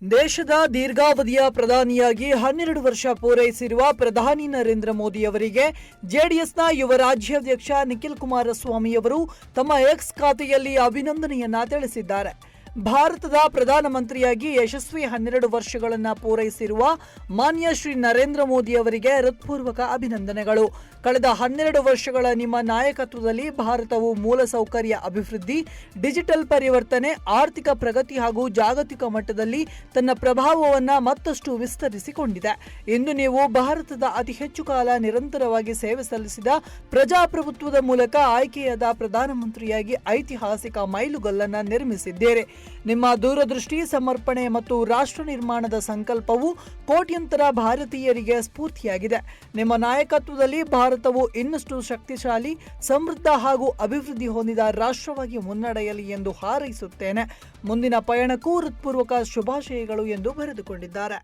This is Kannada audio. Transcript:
ದೇಶದ ದೀರ್ಘಾವಧಿಯ ಪ್ರಧಾನಿಯಾಗಿ 12 ವರ್ಷ ಪೂರೈಸಿರುವ ಪ್ರಧಾನಿ ನರೇಂದ್ರ ಮೋದಿ ಅವರಿಗೆ ಜೆಡಿಎಸ್ನ ಯುವ ರಾಜ್ಯಾಧ್ಯಕ್ಷ ನಿಖಿಲ್ ಕುಮಾರಸ್ವಾಮಿಯವರು ತಮ್ಮ ಎಕ್ಸ್ ಖಾತೆಯಲ್ಲಿ ಅಭಿನಂದನೆಯನ್ನ ತಿಳಿಸಿದ್ದಾರೆ. ಭಾರತದ ಪ್ರಧಾನಮಂತ್ರಿಯಾಗಿ ಯಶಸ್ವಿ 12 ವರ್ಷಗಳನ್ನು ಪೂರೈಸಿರುವ ಮಾನ್ಯ ಶ್ರೀ ನರೇಂದ್ರ ಮೋದಿ ಅವರಿಗೆ ಹೃತ್ಪೂರ್ವಕ ಅಭಿನಂದನೆಗಳು. ಕಳೆದ 12 ವರ್ಷಗಳ ನಿಮ್ಮ ನಾಯಕತ್ವದಲ್ಲಿ ಭಾರತವು ಮೂಲಸೌಕರ್ಯ ಅಭಿವೃದ್ಧಿ, ಡಿಜಿಟಲ್ ಪರಿವರ್ತನೆ, ಆರ್ಥಿಕ ಪ್ರಗತಿ ಹಾಗೂ ಜಾಗತಿಕ ಮಟ್ಟದಲ್ಲಿ ತನ್ನ ಪ್ರಭಾವವನ್ನು ಮತ್ತಷ್ಟು ವಿಸ್ತರಿಸಿಕೊಂಡಿದೆ. ಇಂದು ನೀವು ಭಾರತದ ಅತಿ ಹೆಚ್ಚು ಕಾಲ ನಿರಂತರವಾಗಿ ಸೇವೆ ಸಲ್ಲಿಸಿದ ಪ್ರಜಾಪ್ರಭುತ್ವದ ಮೂಲಕ ಆಯ್ಕೆಯಾದ ಪ್ರಧಾನಮಂತ್ರಿಯಾಗಿ ಐತಿಹಾಸಿಕ ಮೈಲುಗಲ್ಲನ್ನು ನಿರ್ಮಿಸಿದ್ದೀರಿ. ನಿಮ್ಮ ದೂರದೃಷ್ಟಿ, ಸಮರ್ಪಣೆ ಮತ್ತು ರಾಷ್ಟ್ರ ನಿರ್ಮಾಣದ ಸಂಕಲ್ಪವು ಕೋಟ್ಯಂತರ ಭಾರತೀಯರಿಗೆ ಸ್ಫೂರ್ತಿಯಾಗಿದೆ. ನಿಮ್ಮ ನಾಯಕತ್ವದಲ್ಲಿ ಭಾರತವು ಇನ್ನಷ್ಟು ಶಕ್ತಿಶಾಲಿ, ಸಮೃದ್ಧ ಹಾಗೂ ಅಭಿವೃದ್ಧಿ ಹೊಂದಿದ ರಾಷ್ಟ್ರವಾಗಿ ಮುನ್ನಡೆಯಲಿ ಎಂದು ಹಾರೈಸುತ್ತೇನೆ. ಮುಂದಿನ ಪಯಣಕ್ಕೂ ಹೃತ್ಪೂರ್ವಕ ಶುಭಾಶಯಗಳು ಎಂದು ಬರೆದುಕೊಂಡಿದ್ದಾರೆ.